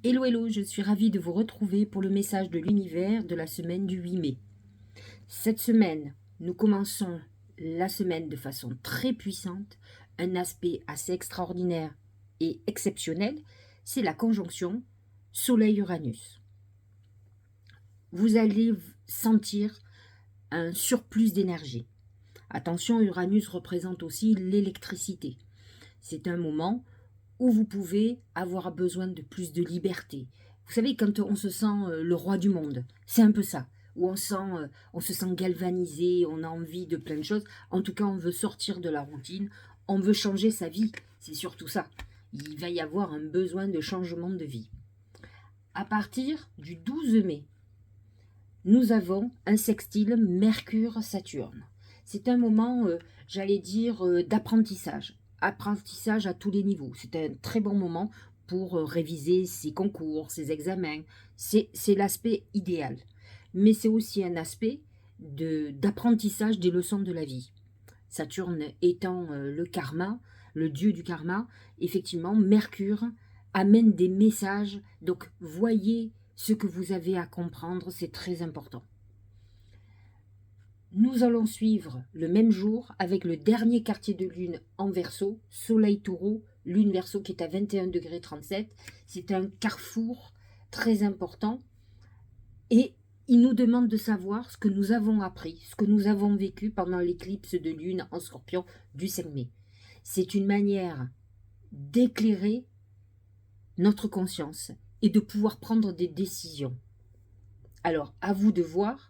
Hello, hello, je suis ravie de vous retrouver pour le message de l'univers de la semaine du 8 mai. Cette semaine, nous commençons la semaine de façon très puissante. Un aspect assez extraordinaire et exceptionnel, c'est la conjonction Soleil-Uranus. Vous allez sentir un surplus d'énergie. Attention, Uranus représente aussi l'électricité. C'est un moment où vous pouvez avoir besoin de plus de liberté. Vous savez, quand on se sent le roi du monde, c'est un peu ça, où on se sent galvanisé, on a envie de plein de choses. En tout cas, on veut sortir de la routine, on veut changer sa vie, c'est surtout ça. Il va y avoir un besoin de changement de vie. À partir du 12 mai, nous avons un sextile Mercure-Saturne. C'est un moment, j'allais dire, d'apprentissage. Apprentissage à tous les niveaux. C'est un très bon moment pour réviser ses concours, ses examens. C'est l'aspect idéal. Mais c'est aussi un aspect d'apprentissage des leçons de la vie. Saturne étant le karma, le dieu du karma, effectivement, Mercure amène des messages. Donc, voyez ce que vous avez à comprendre, c'est très important. Nous allons suivre le même jour avec le dernier quartier de lune en Verseau, Soleil Taureau, lune Verseau qui est à 21 degrés 37. C'est un carrefour très important et il nous demande de savoir ce que nous avons appris, ce que nous avons vécu pendant l'éclipse de lune en Scorpion du 5 mai. C'est une manière d'éclairer notre conscience et de pouvoir prendre des décisions. Alors, à vous de voir,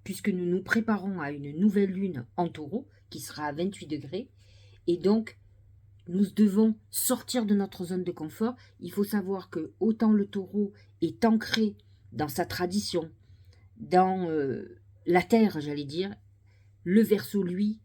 puisque nous nous préparons à une nouvelle lune en Taureau, qui sera à 28 degrés, et donc nous devons sortir de notre zone de confort. Il faut savoir que autant le Taureau est ancré dans sa tradition, dans la terre, j'allais dire, le Verseau, lui,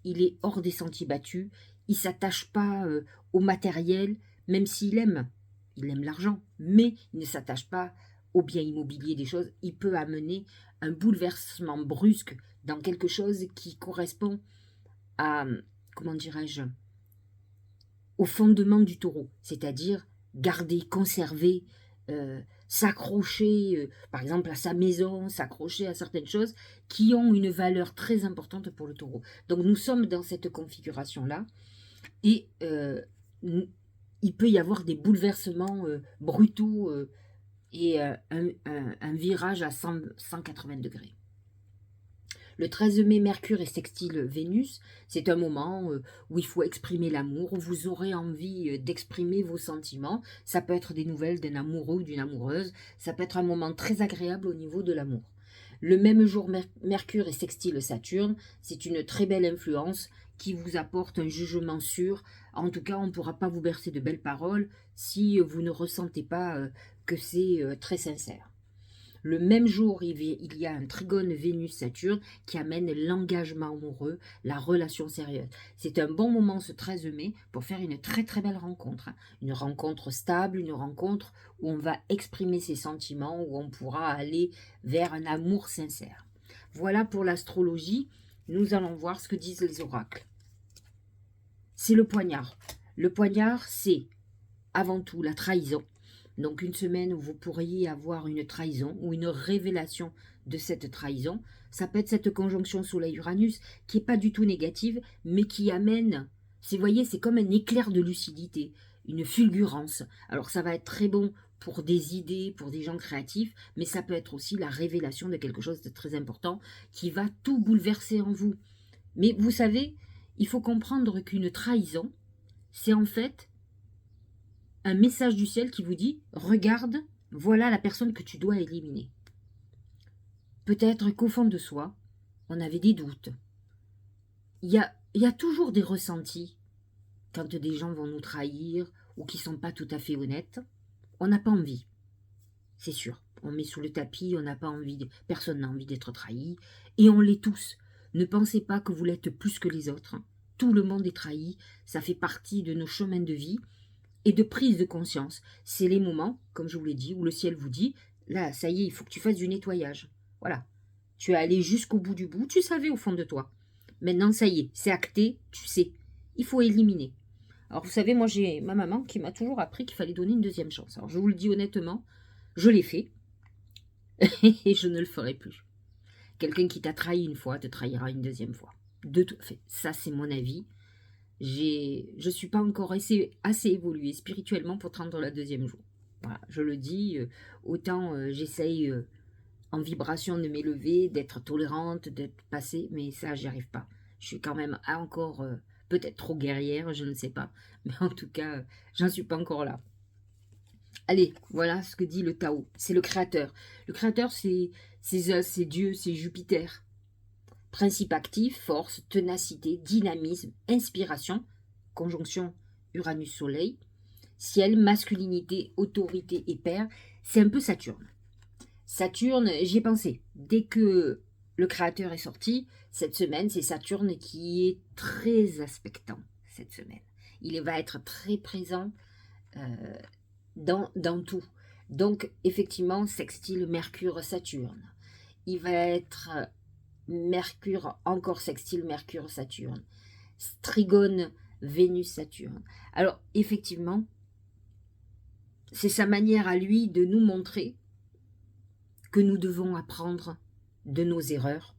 il est hors des sentiers battus, il ne s'attache pas au matériel, même s'il aime, il aime l'argent, mais il ne s'attache pas au bien immobilier des choses. Il peut amener un bouleversement brusque dans quelque chose qui correspond à, comment dirais-je, au fondement du taureau, c'est-à-dire garder, conserver, s'accrocher, par exemple, à sa maison, s'accrocher à certaines choses qui ont une valeur très importante pour le taureau. Donc nous sommes dans cette configuration-là et il peut y avoir des bouleversements brutaux et un virage à 180 degrés. Le 13 mai, Mercure est sextile Vénus. C'est un moment où il faut exprimer l'amour, où vous aurez envie d'exprimer vos sentiments. Ça peut être des nouvelles d'un amoureux ou d'une amoureuse. Ça peut être un moment très agréable au niveau de l'amour. Le même jour, Mercure est sextile Saturne. C'est une très belle influence qui vous apporte un jugement sûr. En tout cas, on ne pourra pas vous bercer de belles paroles si vous ne ressentez pas que c'est très sincère. Le même jour, il y a un trigone Vénus-Saturne qui amène l'engagement amoureux, la relation sérieuse. C'est un bon moment ce 13 mai pour faire une très très belle rencontre. Une rencontre stable, une rencontre où on va exprimer ses sentiments, où on pourra aller vers un amour sincère. Voilà pour l'astrologie. Nous allons voir ce que disent les oracles. C'est le poignard. Le poignard, c'est avant tout la trahison. Donc une semaine où vous pourriez avoir une trahison ou une révélation de cette trahison. Ça peut être cette conjonction Soleil-Uranus qui n'est pas du tout négative, mais qui amène, vous voyez, c'est comme un éclair de lucidité, une fulgurance. Alors ça va être très bon pour des idées, pour des gens créatifs, mais ça peut être aussi la révélation de quelque chose de très important qui va tout bouleverser en vous. Mais vous savez, il faut comprendre qu'une trahison, c'est en fait un message du ciel qui vous dit « Regarde, voilà la personne que tu dois éliminer ». Peut-être qu'au fond de soi, on avait des doutes. Il y a toujours des ressentis quand des gens vont nous trahir ou qui ne sont pas tout à fait honnêtes. On n'a pas envie, c'est sûr. On met sous le tapis, on n'a pas envie, personne n'a envie d'être trahi. Et on l'est tous. Ne pensez pas que vous l'êtes plus que les autres. Tout le monde est trahi, ça fait partie de nos chemins de vie. Et de prise de conscience. C'est les moments, comme je vous l'ai dit, où le ciel vous dit, là, ça y est, il faut que tu fasses du nettoyage. Voilà. Tu es allé jusqu'au bout du bout, tu savais au fond de toi. Maintenant, ça y est, c'est acté, tu sais. Il faut éliminer. Alors, vous savez, moi, j'ai ma maman qui m'a toujours appris qu'il fallait donner une deuxième chance. Alors, je vous le dis honnêtement, je l'ai fait et je ne le ferai plus. Quelqu'un qui t'a trahi une fois te trahira une deuxième fois. De tout fait, ça, c'est mon avis. Je suis pas encore assez évoluée spirituellement pour prendre la deuxième jour. Voilà, je le dis, autant j'essaye en vibration de m'élever, d'être tolérante, d'être passée, mais ça, j'y arrive pas. Je suis quand même encore peut-être trop guerrière, je ne sais pas. Mais en tout cas, j'en suis pas encore là. Allez, voilà ce que dit le Tao. C'est le créateur. Le créateur, c'est Zeus, c'est Dieu, c'est Jupiter. Principe actif, force, ténacité, dynamisme, inspiration, conjonction Uranus-Soleil, ciel, masculinité, autorité et père, c'est un peu Saturne. Saturne, j'y ai pensé. Dès que le créateur est sorti, cette semaine, c'est Saturne qui est très aspectant cette semaine. Il va être très présent dans tout. Donc, effectivement, sextile Mercure-Saturne. Il va être Mercure, encore sextile Mercure-Saturne. Trigone Vénus-Saturne. Alors, effectivement, c'est sa manière à lui de nous montrer que nous devons apprendre de nos erreurs.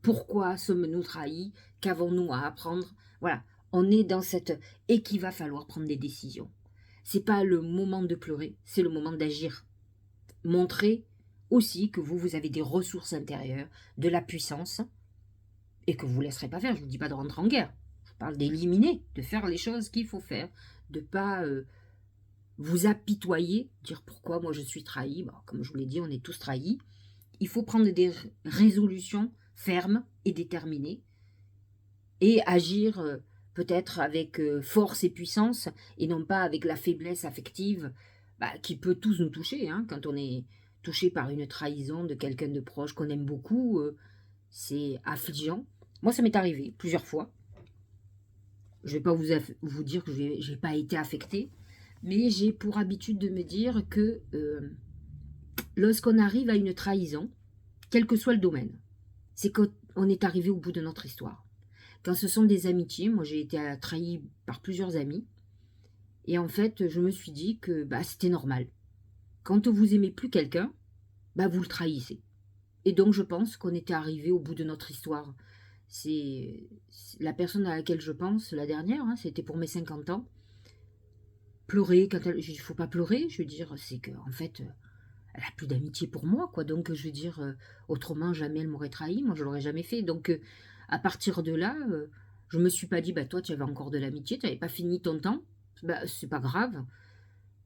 Pourquoi sommes-nous trahis? Qu'avons-nous à apprendre? Voilà, on est dans cette... Et qu'il va falloir prendre des décisions. C'est pas le moment de pleurer, c'est le moment d'agir. Montrer aussi que vous avez des ressources intérieures, de la puissance, et que vous ne laisserez pas faire. Je ne vous dis pas de rentrer en guerre. Je parle d'éliminer, de faire les choses qu'il faut faire, de ne pas vous apitoyer, dire pourquoi moi je suis trahi. Bon, comme je vous l'ai dit, on est tous trahis. Il faut prendre des résolutions fermes et déterminées et agir peut-être avec force et puissance et non pas avec la faiblesse affective qui peut tous nous toucher. Hein, quand on est touché par une trahison de quelqu'un de proche qu'on aime beaucoup, c'est affligeant. Moi, ça m'est arrivé plusieurs fois. Je ne vais pas vous dire que je n'ai pas été affectée, mais j'ai pour habitude de me dire que lorsqu'on arrive à une trahison, quel que soit le domaine, c'est qu'on est arrivé au bout de notre histoire. Quand ce sont des amitiés, moi j'ai été trahie par plusieurs amis, et en fait je me suis dit que c'était normal. Quand vous aimez plus quelqu'un, vous le trahissez. Et donc je pense qu'on était arrivé au bout de notre histoire. C'est la personne à laquelle je pense, la dernière, hein, c'était pour mes 50 ans. Pleurer, quand elle... il ne faut pas pleurer, je veux dire, c'est qu'en fait, elle a plus d'amitié pour moi, quoi. Donc, je veux dire, autrement, jamais elle m'aurait trahi, moi, je l'aurais jamais fait. Donc, à partir de là, je me suis pas dit, toi, tu avais encore de l'amitié, tu n'avais pas fini ton temps, c'est pas grave.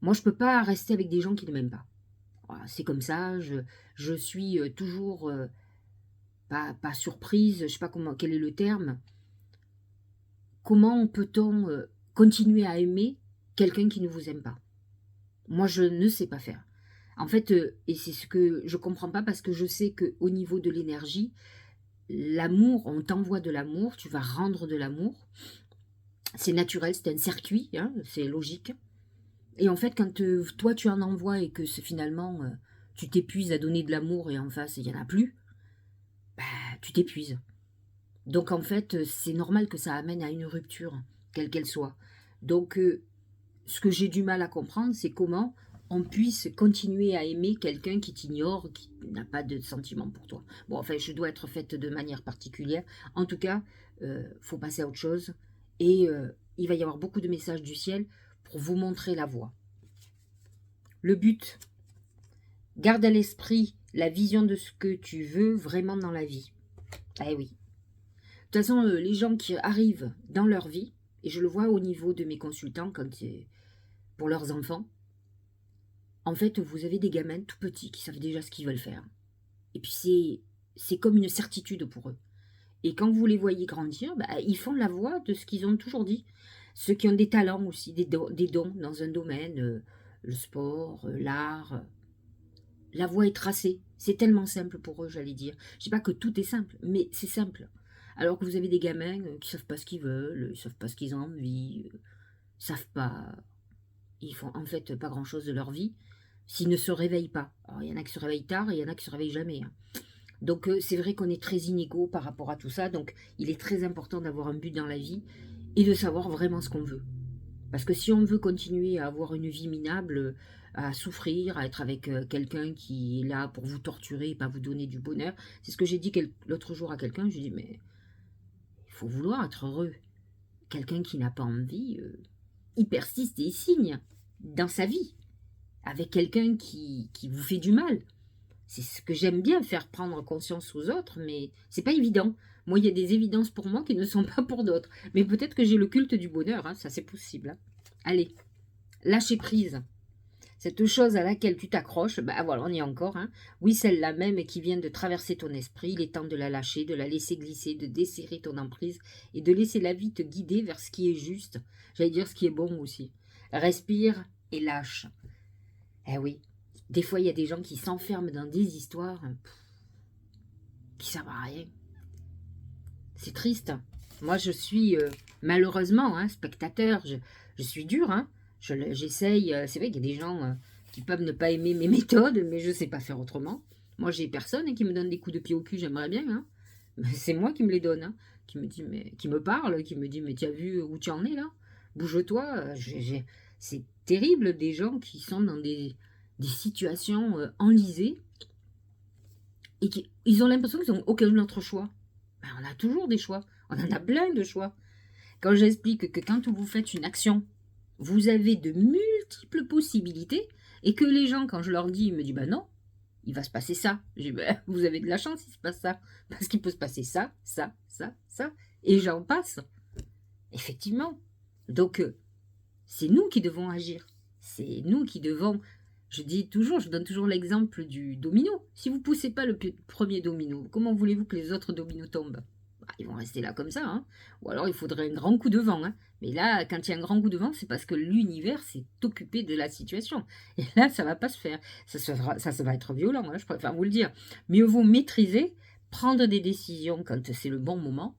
Moi, je peux pas rester avec des gens qui ne m'aiment pas. Voilà, c'est comme ça, je suis toujours pas surprise, je sais pas quel est le terme. Comment peut-on continuer à aimer quelqu'un qui ne vous aime pas? Moi, je ne sais pas faire. En fait, et c'est ce que je comprends pas parce que je sais qu'au niveau de l'énergie, l'amour, on t'envoie de l'amour, tu vas rendre de l'amour. C'est naturel, c'est un circuit, hein, c'est logique. Et en fait, quand toi tu en envoies et que finalement tu t'épuises à donner de l'amour et en face il n'y en a plus, tu t'épuises. Donc en fait, c'est normal que ça amène à une rupture, quelle qu'elle soit. Donc ce que j'ai du mal à comprendre, c'est comment on puisse continuer à aimer quelqu'un qui t'ignore, qui n'a pas de sentiments pour toi. Bon, enfin, je dois être faite de manière particulière. En tout cas, faut passer à autre chose. Et il va y avoir beaucoup de messages du ciel pour vous montrer la voie. Le but, garde à l'esprit la vision de ce que tu veux vraiment dans la vie. Eh oui. De toute façon, les gens qui arrivent dans leur vie, et je le vois au niveau de mes consultants quand pour leurs enfants, en fait, vous avez des gamins tout petits qui savent déjà ce qu'ils veulent faire. Et puis c'est comme une certitude pour eux. Et quand vous les voyez grandir, ils font la voie de ce qu'ils ont toujours dit. Ceux qui ont des talents aussi, des dons dans un domaine, le sport, l'art, la voie est tracée. C'est tellement simple pour eux, j'allais dire. Je dis pas que tout est simple, mais c'est simple. Alors que vous avez des gamins qui savent pas ce qu'ils veulent, ils savent pas ce qu'ils ont envie, savent pas... Ils font en fait pas grand-chose de leur vie s'ils ne se réveillent pas. Alors, il y en a qui se réveillent tard et il y en a qui se réveillent jamais. Hein. Donc, c'est vrai qu'on est très inégaux par rapport à tout ça. Donc, il est très important d'avoir un but dans la vie et de savoir vraiment ce qu'on veut. Parce que si on veut continuer à avoir une vie minable, à souffrir, à être avec quelqu'un qui est là pour vous torturer et pas vous donner du bonheur, c'est ce que j'ai dit l'autre jour à quelqu'un, je lui ai dit, mais il faut vouloir être heureux. Quelqu'un qui n'a pas envie, il persiste et il signe dans sa vie, avec quelqu'un qui vous fait du mal. C'est ce que j'aime bien, faire prendre conscience aux autres, mais c'est pas évident. Moi, il y a des évidences pour moi qui ne sont pas pour d'autres. Mais peut-être que j'ai le culte du bonheur, hein, ça c'est possible. Hein. Allez, lâcher prise. Cette chose à laquelle tu t'accroches, bah voilà, on y est encore. Hein. Oui, celle-là même qui vient de traverser ton esprit, il est temps de la lâcher, de la laisser glisser, de desserrer ton emprise et de laisser la vie te guider vers ce qui est juste. J'allais dire ce qui est bon aussi. Respire et lâche. Eh oui, des fois il y a des gens qui s'enferment dans des histoires qui servent à rien. C'est triste. Moi, je suis malheureusement spectateur. Je suis dure. Hein. J'essaye. C'est vrai qu'il y a des gens qui peuvent ne pas aimer mes méthodes, mais je ne sais pas faire autrement. Moi, j'ai personne qui me donne des coups de pied au cul. J'aimerais bien. Hein. Mais c'est moi qui me les donne. Hein. Qui me dit, mais qui me parle, qui me dit, mais tu as vu où tu en es là? Bouge-toi. C'est terrible des gens qui sont dans des situations enlisées et qui ils ont l'impression qu'ils n'ont aucun autre choix. Ben, on a toujours des choix. On en a plein de choix. Quand j'explique que quand vous faites une action, vous avez de multiples possibilités et que les gens, quand je leur dis, ils me disent, ben non, il va se passer ça. Je dis, ben, vous avez de la chance, il se passe ça. Parce qu'il peut se passer ça, ça, ça, ça. Et j'en passe. Effectivement. Donc, c'est nous qui devons agir. C'est nous qui devons... Je donne toujours l'exemple du domino. Si vous ne poussez pas le premier domino, comment voulez-vous que les autres dominos tombent? Bah, ils vont rester là comme ça. Hein. Ou alors il faudrait un grand coup de vent. Hein. Mais là, quand il y a un grand coup de vent, c'est parce que l'univers s'est occupé de la situation. Et là, ça ne va pas se faire. Ça va être violent, hein, je préfère vous le dire. Mieux vaut maîtriser, prendre des décisions quand c'est le bon moment,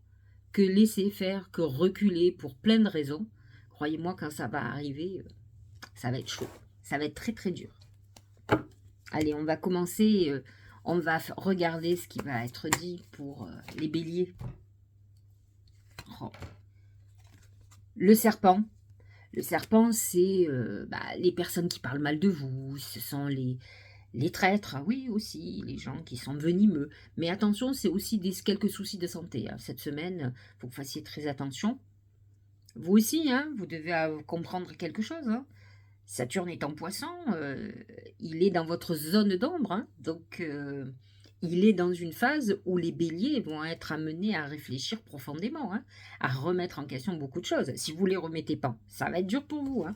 que laisser faire, que reculer pour plein de raisons. Croyez-moi, quand ça va arriver, ça va être chaud. Ça va être très très dur. Allez, on va commencer, on va regarder ce qui va être dit pour les béliers. Oh. Le serpent. Le serpent, c'est les personnes qui parlent mal de vous, ce sont les traîtres, oui aussi, les gens qui sont venimeux. Mais attention, c'est aussi quelques soucis de santé. Hein. Cette semaine, il faut que vous fassiez très attention. Vous aussi, hein, vous devez comprendre quelque chose. Hein. Saturne est en poisson, il est dans votre zone d'ombre, hein, donc il est dans une phase où les béliers vont être amenés à réfléchir profondément, hein, à remettre en question beaucoup de choses. Si vous ne les remettez pas, ça va être dur pour vous. Hein.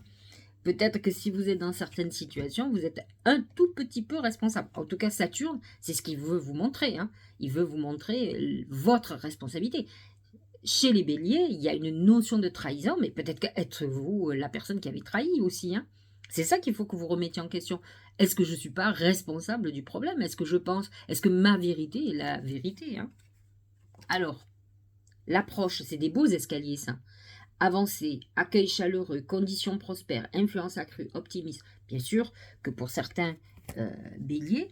Peut-être que si vous êtes dans certaines situations, vous êtes un tout petit peu responsable. En tout cas, Saturne, c'est ce qu'il veut vous montrer. Hein. Il veut vous montrer votre responsabilité. Chez les béliers, il y a une notion de trahison, mais peut-être qu'être-vous la personne qui avait trahi aussi. Hein. C'est ça qu'il faut que vous remettiez en question. Est-ce que je ne suis pas responsable du problème? Est-ce que je pense, est-ce que ma vérité est la vérité? Hein? Alors, l'approche, c'est des beaux escaliers, ça. Avancer, accueil chaleureux, conditions prospères, influence accrue, optimisme. Bien sûr que pour certains béliers,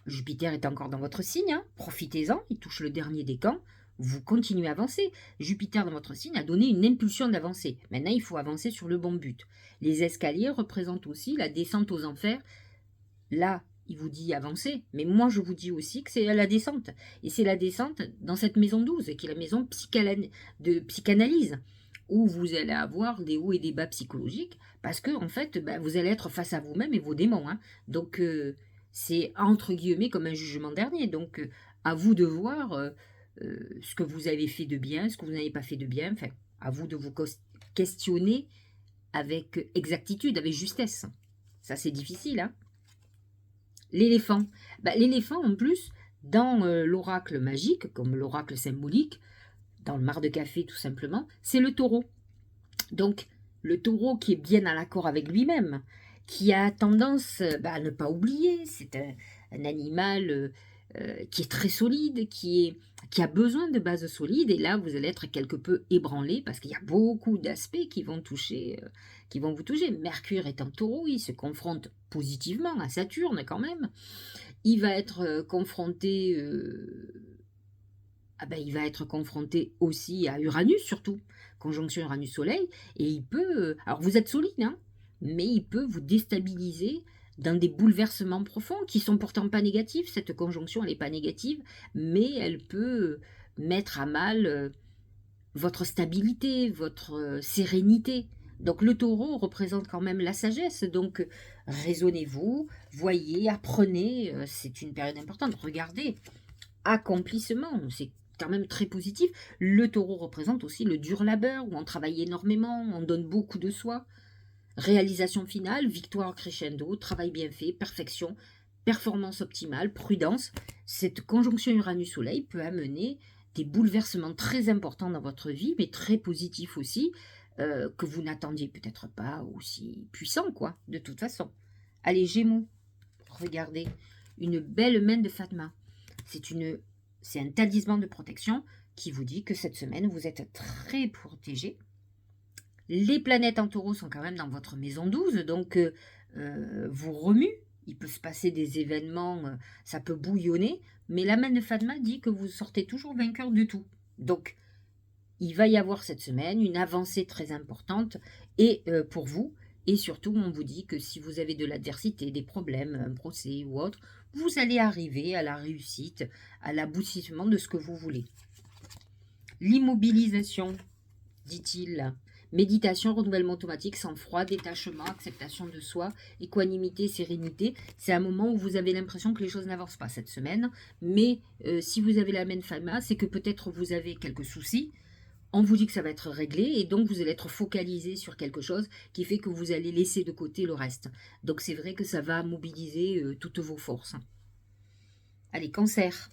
Jupiter est encore dans votre signe, hein, profitez-en, il touche le dernier décan, vous continuez à avancer. Jupiter dans votre signe a donné une impulsion d'avancer. Maintenant, il faut avancer sur le bon but. Les escaliers représentent aussi la descente aux enfers. Là, il vous dit avancer, mais moi je vous dis aussi que c'est la descente. Et c'est la descente dans cette maison 12, qui est la maison de psychanalyse, où vous allez avoir des hauts et des bas psychologiques, parce que en fait, vous allez être face à vous-même et vos démons. Hein. Donc, c'est entre guillemets comme un jugement dernier. Donc, à vous de voir ce que vous avez fait de bien, ce que vous n'avez pas fait de bien. Enfin, à vous de vous questionner avec exactitude, avec justesse. Ça, c'est difficile. Hein. L'éléphant. L'éléphant, en plus, dans l'oracle magique, comme l'oracle symbolique, dans le mar de café tout simplement, c'est le taureau. Donc, le taureau qui est bien en accord avec lui-même, qui a tendance à ne pas oublier, c'est un animal qui est très solide, qui a besoin de bases solides, et là vous allez être quelque peu ébranlé parce qu'il y a beaucoup d'aspects qui vont vous toucher. Mercure est en taureau, il se confronte positivement à Saturne quand même. Il va être confronté ah ben, il va être confronté aussi à Uranus surtout, conjonction Uranus-Soleil, et il peut, alors vous êtes solide, hein, mais il peut vous déstabiliser dans des bouleversements profonds qui sont pourtant pas négatifs. Cette conjonction, elle n'est pas négative, mais elle peut mettre à mal votre stabilité, votre sérénité. Donc le taureau représente quand même la sagesse, donc raisonnez-vous, voyez, apprenez, c'est une période importante, regardez, accomplissement, c'est quand même très positif. Le taureau représente aussi le dur labeur, où on travaille énormément, on donne beaucoup de soi. Réalisation finale, victoire crescendo, travail bien fait, perfection, performance optimale, prudence. Cette conjonction Uranus-Soleil peut amener des bouleversements très importants dans votre vie, mais très positifs aussi, que vous n'attendiez peut-être pas aussi puissants, quoi, de toute façon. Allez, Gémeaux, regardez, une belle main de Fatma. C'est un talisman de protection qui vous dit que cette semaine, vous êtes très protégé. Les planètes en taureau sont quand même dans votre maison 12, donc vous remue. Il peut se passer des événements, ça peut bouillonner, mais la main de Fatma dit que vous sortez toujours vainqueur de tout. Donc, il va y avoir cette semaine une avancée très importante et pour vous. Et surtout, on vous dit que si vous avez de l'adversité, des problèmes, un procès ou autre, vous allez arriver à la réussite, à l'aboutissement de ce que vous voulez. L'immobilisation, dit-il. Méditation, renouvellement automatique, sang-froid, détachement, acceptation de soi, équanimité, sérénité. C'est un moment où vous avez l'impression que les choses n'avancent pas cette semaine. Mais si vous avez la même Fatma, c'est que peut-être vous avez quelques soucis. On vous dit que ça va être réglé et donc vous allez être focalisé sur quelque chose qui fait que vous allez laisser de côté le reste. Donc c'est vrai que ça va mobiliser toutes vos forces. Allez, Cancer.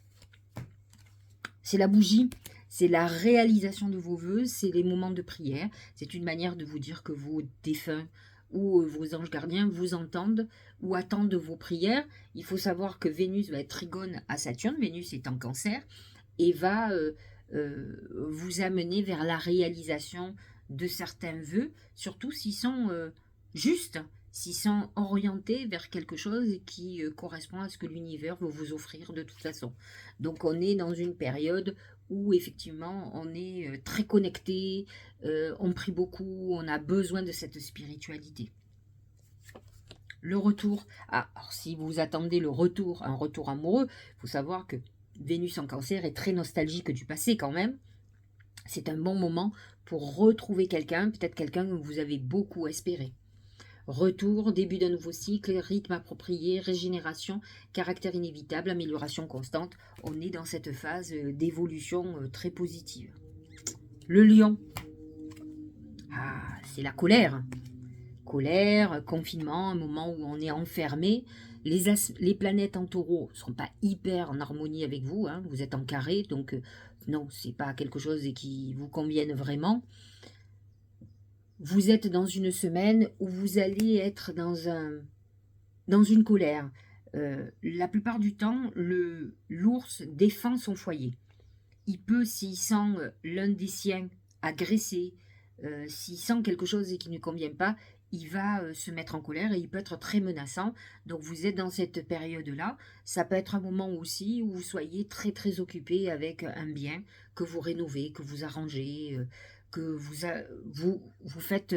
C'est la bougie, c'est la réalisation de vos vœux, c'est les moments de prière. C'est une manière de vous dire que vos défunts ou vos anges gardiens vous entendent ou attendent vos prières. Il faut savoir que Vénus va être trigone à Saturne, Vénus est en Cancer, et va vous amener vers la réalisation de certains vœux, surtout s'ils sont justes, s'ils sont orientés vers quelque chose qui correspond à ce que l'univers veut vous offrir de toute façon. Donc on est dans une période où effectivement on est très connecté, on prie beaucoup, on a besoin de cette spiritualité. Le retour, alors si vous attendez le retour, un retour amoureux, il faut savoir que Vénus en Cancer est très nostalgique du passé quand même. C'est un bon moment pour retrouver quelqu'un, peut-être quelqu'un que vous avez beaucoup espéré. Retour, début d'un nouveau cycle, rythme approprié, régénération, caractère inévitable, amélioration constante. On est dans cette phase d'évolution très positive. Le lion. C'est la colère. Colère, confinement, un moment où on est enfermé. Les planètes en taureau ne sont pas hyper en harmonie avec vous, hein. Vous êtes en carré, donc non, c'est pas quelque chose qui vous convienne vraiment. Vous êtes dans une semaine où vous allez être dans une colère. La plupart du temps, l'ours défend son foyer. Il peut, s'il sent l'un des siens agressé, s'il sent quelque chose qui ne convient pas, il va se mettre en colère et il peut être très menaçant. Donc vous êtes dans cette période-là. Ça peut être un moment aussi où vous soyez très très occupé avec un bien que vous rénovez, que vous arrangez, que vous faites,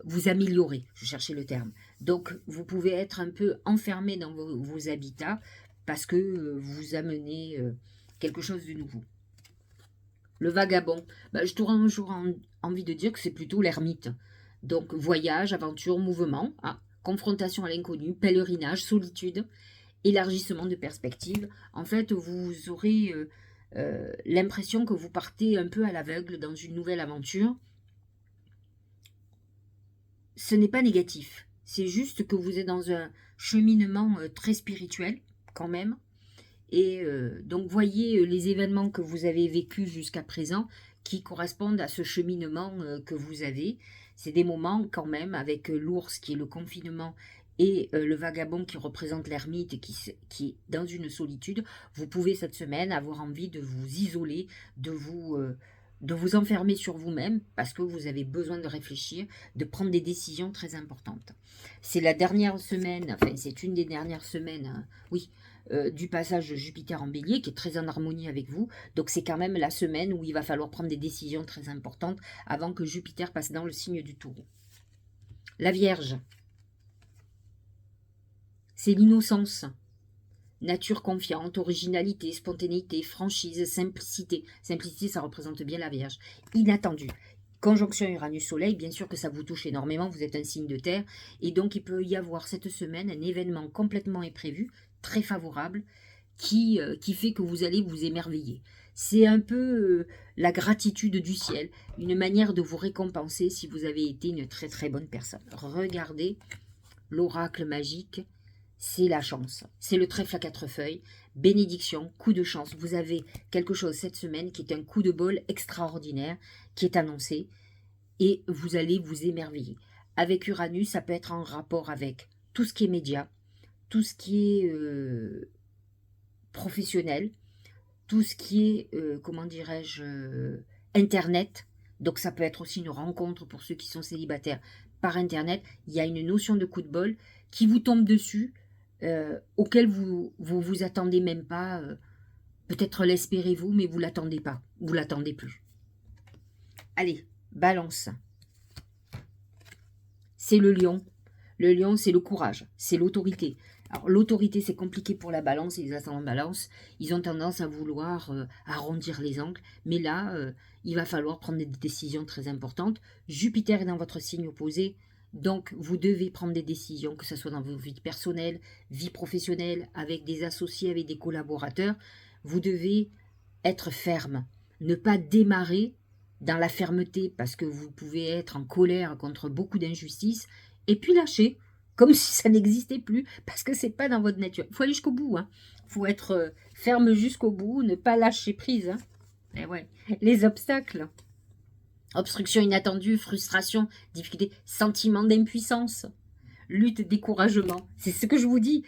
vous améliorez. Je cherchais le terme. Donc vous pouvez être un peu enfermé dans vos habitats parce que vous amenez quelque chose de nouveau. Le vagabond, j'ai toujours envie de dire que c'est plutôt l'ermite. Donc voyage, aventure, mouvement, confrontation à l'inconnu, pèlerinage, solitude, élargissement de perspective. En fait, vous aurez l'impression que vous partez un peu à l'aveugle dans une nouvelle aventure. Ce n'est pas négatif, c'est juste que vous êtes dans un cheminement très spirituel quand même. Et donc voyez les événements que vous avez vécus jusqu'à présent qui correspondent à ce cheminement que vous avez. C'est des moments quand même avec l'ours qui est le confinement et le vagabond qui représente l'ermite et qui est dans une solitude. Vous pouvez cette semaine avoir envie de vous isoler, de vous enfermer sur vous-même parce que vous avez besoin de réfléchir, de prendre des décisions très importantes. C'est la dernière semaine, enfin c'est une des dernières semaines, hein, oui, du passage de Jupiter en Bélier, qui est très en harmonie avec vous. Donc c'est quand même la semaine où il va falloir prendre des décisions très importantes avant que Jupiter passe dans le signe du Taureau. La Vierge, c'est l'innocence. Nature confiante, originalité, spontanéité, franchise, simplicité. Simplicité, ça représente bien la Vierge. Inattendu. Conjonction Uranus-Soleil, bien sûr que ça vous touche énormément, vous êtes un signe de terre. Et donc, il peut y avoir cette semaine un événement complètement imprévu, très favorable, qui fait que vous allez vous émerveiller. C'est un peu la gratitude du ciel, une manière de vous récompenser si vous avez été une très très bonne personne. Regardez l'oracle magique. C'est la chance. C'est le trèfle à 4 feuilles. Bénédiction, coup de chance. Vous avez quelque chose cette semaine qui est un coup de bol extraordinaire qui est annoncé et vous allez vous émerveiller. Avec Uranus, ça peut être en rapport avec tout ce qui est média, tout ce qui est professionnel, tout ce qui est, comment dirais-je, Internet. Donc ça peut être aussi une rencontre pour ceux qui sont célibataires par Internet. Il y a une notion de coup de bol qui vous tombe dessus, auquel vous attendez même pas. Peut-être l'espérez-vous, mais vous l'attendez pas. Vous l'attendez plus. Allez, Balance. C'est le lion. Le lion, c'est le courage, c'est l'autorité. Alors, l'autorité, c'est compliqué pour la balance et les ascendants balance. Ils ont tendance à vouloir arrondir les angles. Mais là, il va falloir prendre des décisions très importantes. Jupiter est dans votre signe opposé. Donc, vous devez prendre des décisions, que ce soit dans vos vies personnelles, vie professionnelle, avec des associés, avec des collaborateurs. Vous devez être ferme. Ne pas démarrer dans la fermeté parce que vous pouvez être en colère contre beaucoup d'injustices et puis lâcher, comme si ça n'existait plus, parce que c'est pas dans votre nature. Il faut aller jusqu'au bout, hein. Il faut être ferme jusqu'au bout, ne pas lâcher prise. Hein. Et ouais. Les obstacles, obstruction inattendue, frustration, difficulté, sentiment d'impuissance, lutte, découragement. C'est ce que je vous dis.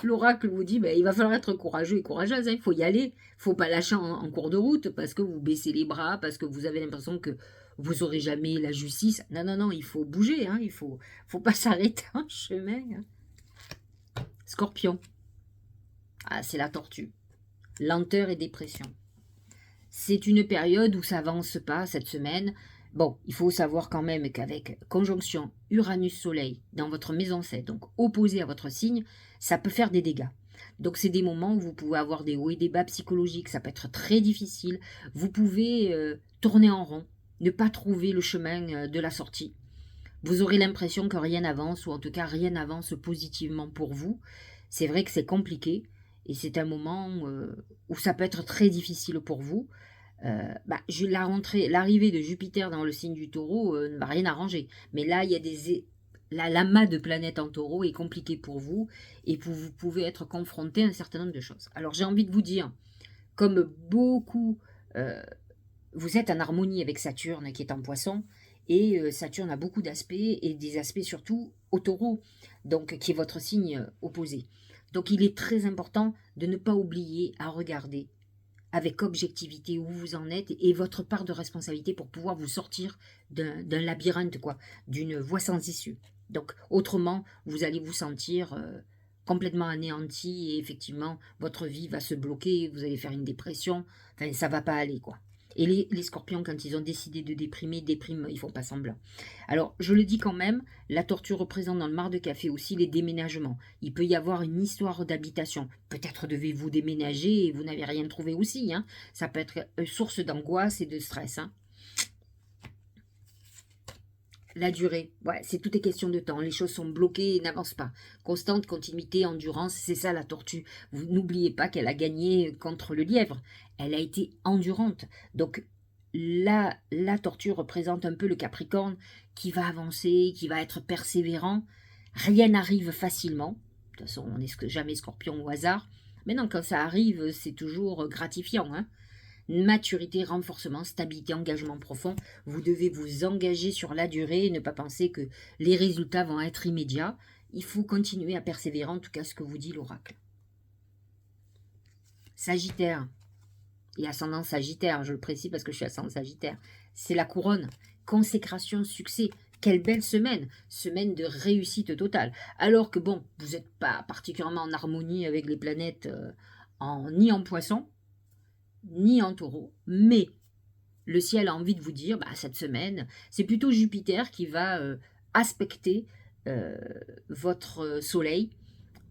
L'oracle vous dit, il va falloir être courageux et courageuse, hein, il faut y aller. Il ne faut pas lâcher en cours de route parce que vous baissez les bras, parce que vous avez l'impression que vous n'aurez jamais la justice. Non, non, non, il faut bouger, hein, il ne faut pas s'arrêter en chemin. Hein. Scorpion. Ah, c'est la tortue. Lenteur et dépression. C'est une période où ça avance pas cette semaine. Bon, il faut savoir quand même qu'avec conjonction Uranus-Soleil dans votre maison 7, donc opposé à votre signe, ça peut faire des dégâts. Donc c'est des moments où vous pouvez avoir des hauts et des bas psychologiques, ça peut être très difficile. Vous pouvez tourner en rond, ne pas trouver le chemin de la sortie. Vous aurez l'impression que rien n'avance, ou en tout cas rien n'avance positivement pour vous. C'est vrai que c'est compliqué, et c'est un moment où ça peut être très difficile pour vous. L'arrivée de Jupiter dans le signe du Taureau ne va rien arranger. Mais là, il y a l'amas de planètes en Taureau est compliqué pour vous et vous pouvez être confronté à un certain nombre de choses. Alors j'ai envie de vous dire, comme beaucoup, vous êtes en harmonie avec Saturne qui est en Poisson et Saturne a beaucoup d'aspects et des aspects surtout au Taureau, donc qui est votre signe opposé. Donc il est très important de ne pas oublier à regarder avec objectivité où vous en êtes et votre part de responsabilité pour pouvoir vous sortir d'un labyrinthe, quoi, d'une voie sans issue. Donc, autrement, vous allez vous sentir complètement anéanti et effectivement, votre vie va se bloquer, vous allez faire une dépression, enfin, ça va pas aller, quoi. Et les scorpions, quand ils ont décidé de déprimer, dépriment, ils font pas semblant. Alors, je le dis quand même, la tortue représente dans le mar de café aussi les déménagements. Il peut y avoir une histoire d'habitation. Peut-être devez-vous déménager et vous n'avez rien trouvé aussi. Hein. Ça peut être source d'angoisse et de stress. Hein. La durée, ouais, c'est tout est question de temps. Les choses sont bloquées et n'avancent pas. Constante, continuité, endurance, c'est ça la tortue. Vous n'oubliez pas qu'elle a gagné contre le lièvre. Elle a été endurante. Donc la tortue représente un peu le Capricorne qui va avancer, qui va être persévérant. Rien n'arrive facilement. De toute façon, on n'est jamais scorpion au hasard. Mais non, quand ça arrive, c'est toujours gratifiant. Hein. Maturité, renforcement, stabilité, engagement profond. Vous devez vous engager sur la durée et ne pas penser que les résultats vont être immédiats. Il faut continuer à persévérer, en tout cas ce que vous dit l'oracle. Sagittaire et ascendant Sagittaire, je le précise parce que je suis ascendant Sagittaire, c'est la couronne, consécration, succès, Quelle belle semaine, semaine de réussite totale. Alors que bon, vous n'êtes pas particulièrement en harmonie avec les planètes ni en poisson, ni en taureau, mais le ciel a envie de vous dire, bah, cette semaine, c'est plutôt Jupiter qui va aspecter euh, votre soleil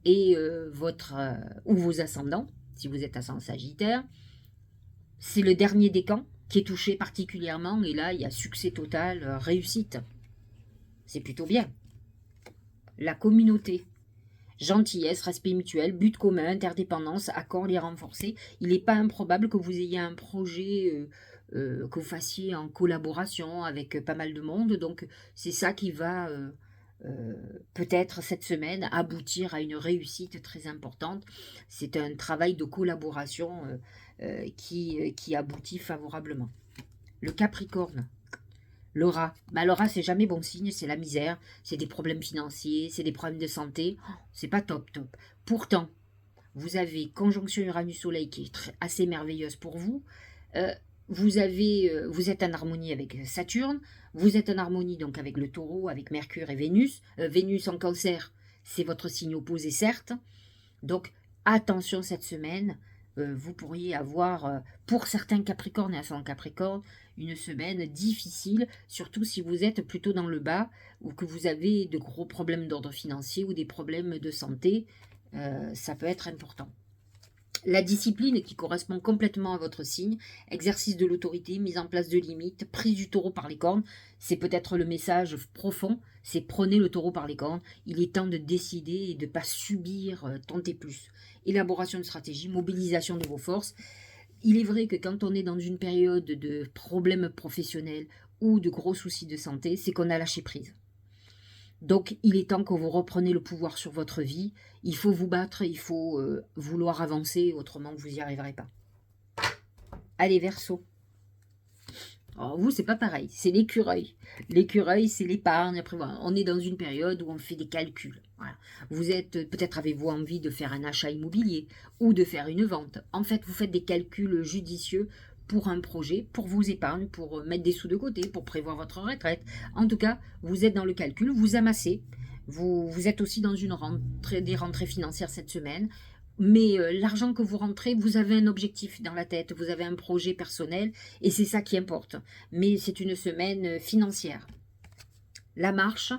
et ou vos ascendants, si vous êtes ascendant Sagittaire. C'est le dernier décan qui est touché particulièrement, et là, il y a succès total, réussite. C'est plutôt bien. La communauté, gentillesse, respect mutuel, but commun, interdépendance, accord les renforcer. Il n'est pas improbable que vous ayez un projet que vous fassiez en collaboration avec pas mal de monde. Donc c'est ça qui va peut-être cette semaine aboutir à une réussite très importante. C'est un travail de collaboration qui aboutit favorablement. Le Capricorne. L'aura, l'aura c'est jamais bon signe, c'est la misère, c'est des problèmes financiers, c'est des problèmes de santé, c'est pas top top. Pourtant, vous avez conjonction Uranus-Soleil qui est assez merveilleuse pour vous. Vous êtes en harmonie avec Saturne, vous êtes en harmonie donc avec le Taureau, avec Mercure et Vénus. Vénus en Cancer, c'est votre signe opposé certes. Donc attention cette semaine, vous pourriez avoir, pour certains Capricornes et ascendant Capricorne, une semaine difficile, surtout si vous êtes plutôt dans le bas ou que vous avez de gros problèmes d'ordre financier ou des problèmes de santé, ça peut être important. La discipline qui correspond complètement à votre signe, exercice de l'autorité, mise en place de limites, prise du taureau par les cornes, c'est peut-être le message profond, c'est prenez le taureau par les cornes, il est temps de décider et de ne pas subir, tenter plus. Élaboration de stratégie, mobilisation de vos forces. Il est vrai que quand on est dans une période de problèmes professionnels ou de gros soucis de santé, c'est qu'on a lâché prise. Donc, il est temps que vous repreniez le pouvoir sur votre vie. Il faut vous battre, il faut vouloir avancer, autrement vous n'y arriverez pas. Allez, Verseau. Alors, vous, c'est pas pareil, c'est l'écureuil. L'écureuil, c'est l'épargne. Après, voilà, on est dans une période où on fait des calculs. Voilà. Vous êtes, peut-être avez-vous envie de faire un achat immobilier ou de faire une vente. En fait, vous faites des calculs judicieux pour un projet, pour vos épargnes, pour mettre des sous de côté, pour prévoir votre retraite. En tout cas, vous êtes dans le calcul, vous amassez. Vous êtes aussi dans des rentrées financières cette semaine. Mais l'argent que vous rentrez, vous avez un objectif dans la tête, vous avez un projet personnel, et c'est ça qui importe. Mais c'est une semaine financière. La marche,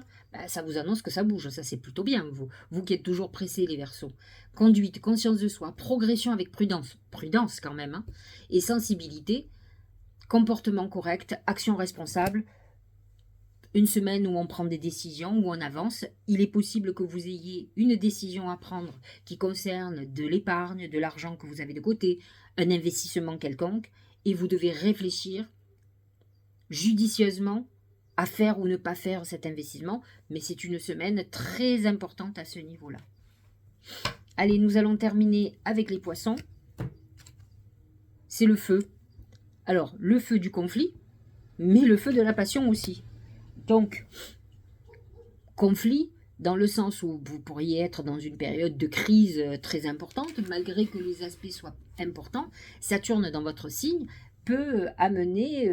ça vous annonce que ça bouge, ça c'est plutôt bien, vous qui êtes toujours pressés les Verseaux. Conduite, conscience de soi, progression avec prudence quand même, hein, et sensibilité, comportement correct, action responsable. Une semaine où on prend des décisions, où on avance. Il est possible que vous ayez une décision à prendre qui concerne de l'épargne, de l'argent que vous avez de côté, un investissement quelconque, et vous devez réfléchir judicieusement à faire ou ne pas faire cet investissement, mais c'est une semaine très importante à ce niveau-là. Allez, nous allons terminer avec les poissons. C'est le feu. Alors, le feu du conflit, mais le feu de la passion aussi. Donc, conflit, dans le sens où vous pourriez être dans une période de crise très importante, malgré que les aspects soient importants. Saturne, dans votre signe, peut amener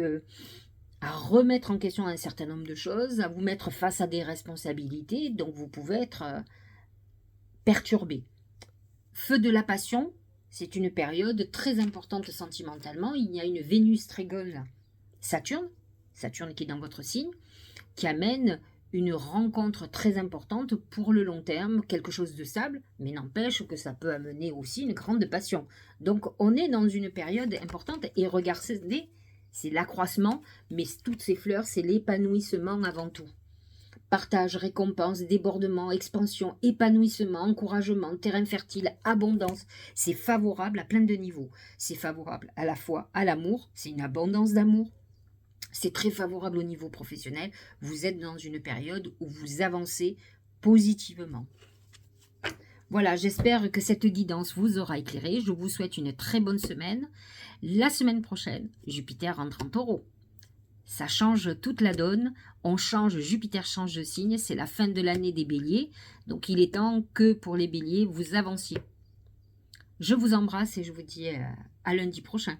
à remettre en question un certain nombre de choses, à vous mettre face à des responsabilités, donc vous pouvez être perturbé. Feu de la passion, c'est une période très importante sentimentalement. Il y a une Vénus trigone Saturne qui est dans votre signe, qui amène une rencontre très importante pour le long terme, quelque chose de stable, mais n'empêche que ça peut amener aussi une grande passion. Donc on est dans une période importante, et regardez, c'est l'accroissement, mais toutes ces fleurs, c'est l'épanouissement avant tout. Partage, récompense, débordement, expansion, épanouissement, encouragement, terrain fertile, abondance. C'est favorable à plein de niveaux. C'est favorable à la fois à l'amour, c'est une abondance d'amour. C'est très favorable au niveau professionnel. Vous êtes dans une période où vous avancez positivement. Voilà, j'espère que cette guidance vous aura éclairé. Je vous souhaite une très bonne semaine. La semaine prochaine, Jupiter rentre en Taureau. Ça change toute la donne. On change, Jupiter change de signe. C'est la fin de l'année des Béliers. Donc il est temps que pour les Béliers, vous avanciez. Je vous embrasse et je vous dis à lundi prochain.